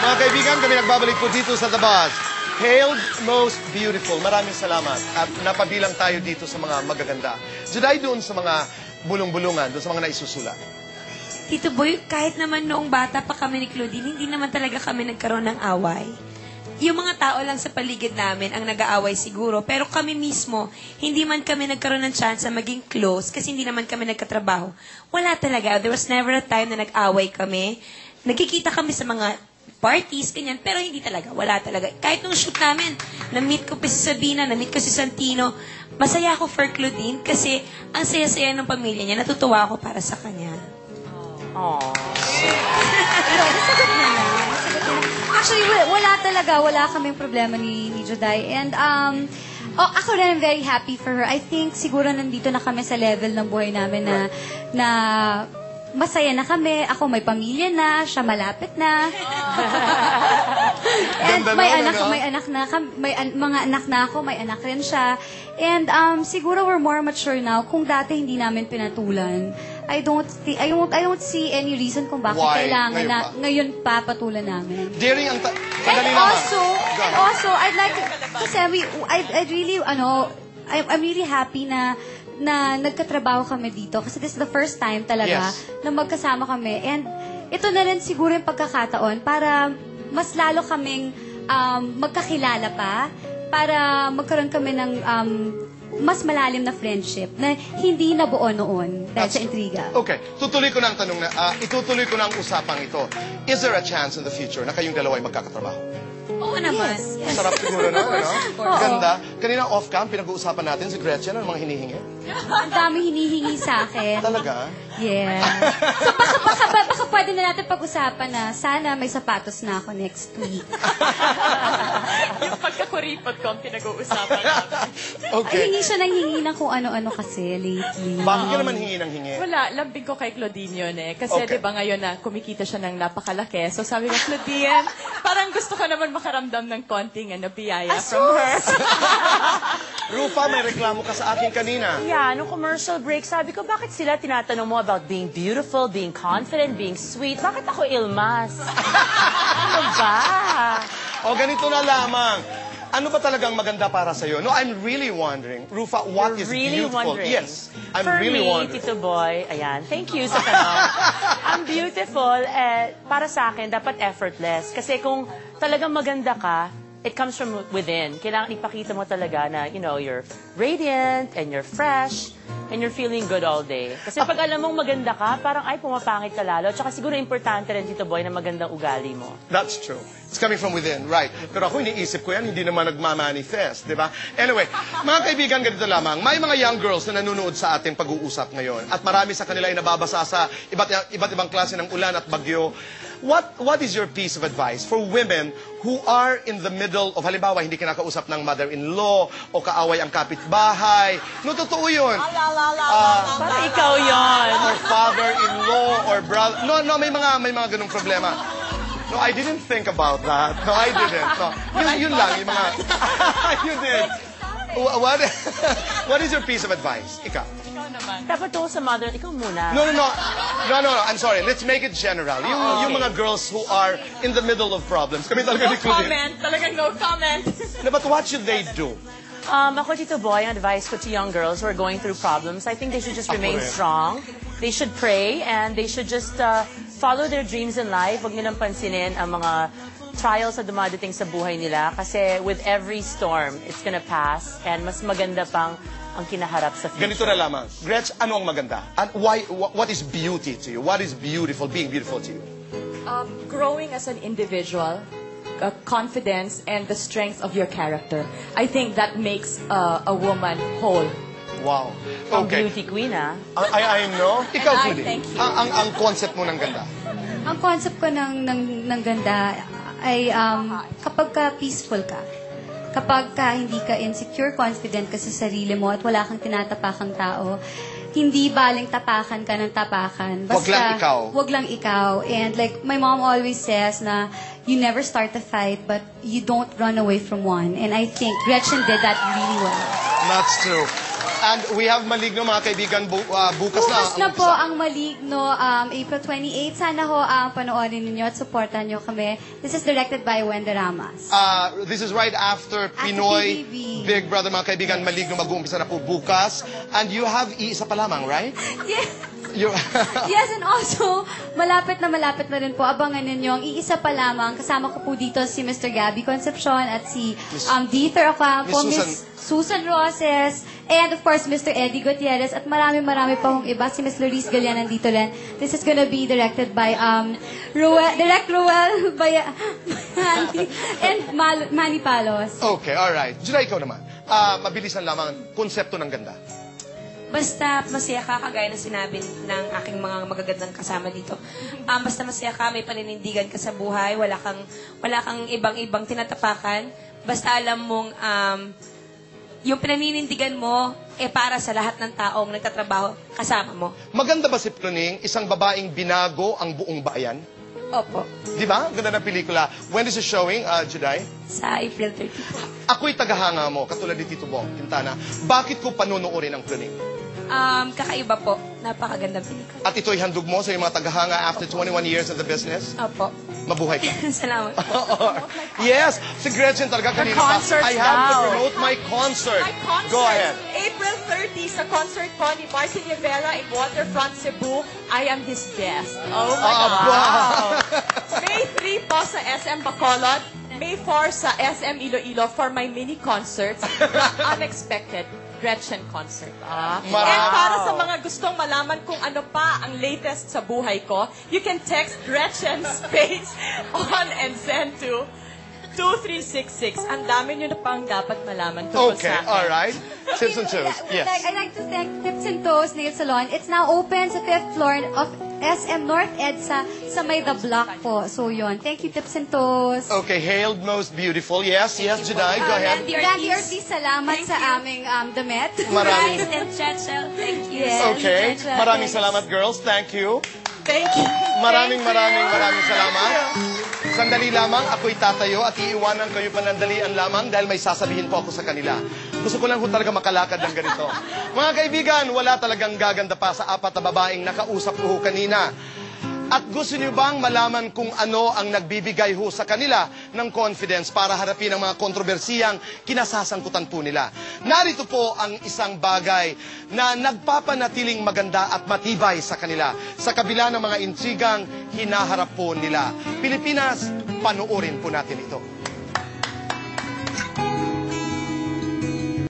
Mga kaibigan, kami nagbabalik po dito sa The Buzz. Hailed most beautiful. Maraming salamat. At napabilang tayo dito sa mga magaganda. Juday doon sa mga bulong-bulungan, doon sa mga naisusulat. Tito Boy, kahit naman noong bata pa kami ni Claudine, hindi naman talaga kami nagkaroon ng away. Yung mga tao lang sa paligid namin ang nag-aaway siguro. Pero kami mismo, hindi man kami nagkaroon ng chance na maging close kasi hindi naman kami nagkatrabaho. Wala talaga. There was never a time na nag-away kami. Nagkikita kami sa mga parties, ganyan. Pero hindi talaga. Wala talaga. Kahit nung shoot namin, na-meet ko pa si Sabina, na-meet ko si Santino. Masaya ako for Claudine kasi ang saya-saya ng pamilya niya. Natutuwa ako para sa kanya. Aww. Nasagot na lang. Actually, wala kaming problema ni Juday. And, ako rin, I'm very happy for her. I think, siguro nandito na kami sa level ng buhay namin na masaya na kami. Ako may pamilya na, siya malapit na. And may mga anak na ako, may anak rin siya. And siguro we're more mature now. Kung dati hindi namin pinatulan, I don't see any reason kung bakit kailangan na ngayon papatulan namin. Daring ang And also, I'd like to, kasi I'm really happy na nagkatrabaho kami dito. Kasi this is the first time talaga na magkasama kami. And ito na rin siguro yung pagkakataon para mas lalo kaming magkakilala pa, para magkaroon kami ng mas malalim na friendship na hindi nabuo noon dahil sa intriga. Okay, itutuloy ko na ang usapang ito. Is there a chance in the future na kayong dalawa ay magkakatrabaho? Oo naman. Yes. Sarap siguro na, ano? Ganda. Kanina off-cam, pinag-uusapan natin si Gretchen, ano mga hinihingi? Ang dami hinihingi sa akin. Talaga? Yeah. So baka pwede na natin pag-usapan na sana may sapatos na ako next week. Yung pagkakuripot ko ang pinag-uusapan namin. Okay. Ay, hingi siya ng hingi na kung ano-ano kasi lately. Bakit ka naman hingi ng hingi? Wala, lambing ko kay Claudine yun eh. Kasi Okay. di ba ngayon na kumikita siya ng napakalaki. So sabi ko, Claudine, parang gusto ko naman makaramdam ng konting biyaya from her. Rufa, may reklamo ka sa akin kanina. Yeah, nung commercial break, sabi ko, bakit sila tinatanong mo about being beautiful, being confident, being sweet? Bakit ako ilmas? Ano ba? O ganito na lamang. Ano ba talagang maganda para sa'yo? No, I'm really wondering. Rufa, what is Really beautiful? wondering? Yes, I'm For really me, wondering. Tito Boy, ayan, thank you sa tanong. Ang beautiful, para sa akin, dapat effortless. Kasi kung talagang maganda ka, it comes from within. Kailangan ipakita mo talaga na, you're radiant and you're fresh and you're feeling good all day. Kasi pag alam mong maganda ka, parang ay, pumapangit ka lalo. Tsaka siguro importante rin, Tito Boy, na magandang ugali mo. That's true. It's coming from within, right. Pero ako iniisip ko yan, hindi naman nagmamanifest, di ba? Anyway, mga kaibigan, ganito lamang. May mga young girls na nanonood sa ating pag-uusap ngayon. At marami sa kanila ay nababasa sa iba't ibang klase ng ulan at bagyo. What is your piece of advice for women who are in the middle of, halimbawa, hindi kinakausap ng mother-in-law o kaaway ang kapitbahay? No, totoo yun. Parang ikaw yon. Or father-in-law or brother. No, may mga ganung problema. No, I didn't think about that. No, I didn't. No. Yun lang, yung mga... You did. What is your piece of advice? Ikaw. Dapat tungkol sa mother, ikaw muna. No. I'm sorry. Let's make it general. Yung mga girls who are in the middle of problems. Kami talaga ni Claudine. Comment. Talagang no comment. No, but what should they do? Ako, Tito Boy, ang advice ko to young girls who are going through problems, I think they should just remain strong. They should pray and they should just follow their dreams in life. Huwag nilang pansinin ang mga trials na dumadating sa buhay nila kasi with every storm, it's gonna pass and mas maganda pang ang kinaharap sa future. Ganito na lamang. Gretch, ano ang maganda? And what is beauty to you? What is beautiful, being beautiful to you? Growing as an individual, confidence, and the strength of your character. I think that makes a woman whole. Wow. Ang Okay. beauty queen, ah. I know. Ikaw, Judy. Thank you. Ang concept mo ng ganda. Ang concept ko ng ganda ay kapag ka peaceful ka, kapag ka hindi ka insecure, confident ka sa sarili mo at wala kang tinatapakang tao, hindi baling tapakan ka ng tapakan. Basta, Wag lang ikaw. Wag lang ikaw. And like my mom always says na you never start a fight but you don't run away from one. And I think Gretchen did that really well. That's true. And we have Maligno, mga kaibigan, bukas na. Bukas na po ang Maligno, April 28. Sana ho panoorin ninyo at supportan nyo kami. This is directed by Wenda Ramas. This is right after Pinoy PBB. Big Brother, mga kaibigan. Maligno, mag-uumpisa na po bukas. And you have iisa pa lamang, right? Yes. You Yes, and also, malapit na rin po. Abangan ninyo ang iisa pa lamang. Kasama ko po dito si Mr. Gabby Concepcion at si Dieter Ocampo, Miss Miss Susan Roses, and of course, Mr. Eddie Gutierrez, at marami pa hong iba. Si Miss Loris Galian nandito rin. This is gonna be directed by Direct Ruel Bayani and Manny Palos. Okay, alright. Juday, ikaw naman. Mabilisan lamang, konsepto ng ganda. Basta masaya ka, kagaya na sinabi ng aking mga magagandang kasama dito. Basta masaya ka, may paninindigan ka sa buhay, wala kang ibang-ibang tinatapakan. Basta alam mong yung pinaninindigan mo para sa lahat ng taong nagtatrabaho kasama mo. Maganda ba si Pruning, isang babaeng binago ang buong bayan? Opo. Di ba? Ganda ng pelikula. When is it showing, Juday? Sa April 30 po. Ako'y tagahanga mo, katulad ni Tito Bong Quintana. Bakit ko panunuorin ang Pruning? Kakaiba po. Napakagandang pelikula. At ito'y handog mo sa iyong mga tagahanga after 21 years in the business? Opo. Mabuhay ka. Salamat. Yes, si Gretchen talaga kanina. concerts I have to daw. promote my concert. My concert, Go ahead. April 30 sa concert ko ni Martin Rivera in Waterfront, Cebu. I am his guest. Oh my God. May 3 po sa SM Bacolod. May 4 sa SM Iloilo for my mini concerts. Unexpected Gretchen concert. And para sa mga gustong malaman kung ano pa ang latest sa buhay ko, you can text Gretchen space on and send to 2366. Ang dami nyo na pang dapat malaman tungkol Okay, sa akin. alright. Tips and toes. Yes. I'd like to thank Tips and Toes Nail Salon. It's now open sa 5th floor of SM North EDSA sa may The Block po. So yun. Thank you, Tips and Toes. Okay, hailed most beautiful. Yes, yes, Juday, go ahead. Randy Ortiz, salamat sa aming damit. Maraming. Rice and Chachel, thank you. Yes. Okay, Chachel, maraming thanks. salamat, girls. Thank you. Thank you. Maraming salamat. Sandali lamang, ako'y tatayo at iiwanan kayo panandalian lamang dahil may sasabihin po ako sa kanila. Gusto ko lang ho talaga makalakad ng ganito. Mga kaibigan, wala talagang gaganda pa sa 4 na babaeng nakausap ko ho kanina. At gusto niyo bang malaman kung ano ang nagbibigay ho sa kanila ng confidence para harapin ang mga kontrobersiyang kinasasangkutan po nila? Narito po ang isang bagay na nagpapanatiling maganda at matibay sa kanila sa kabila ng mga intrigang hinaharap po nila. Pilipinas, panoorin po natin ito.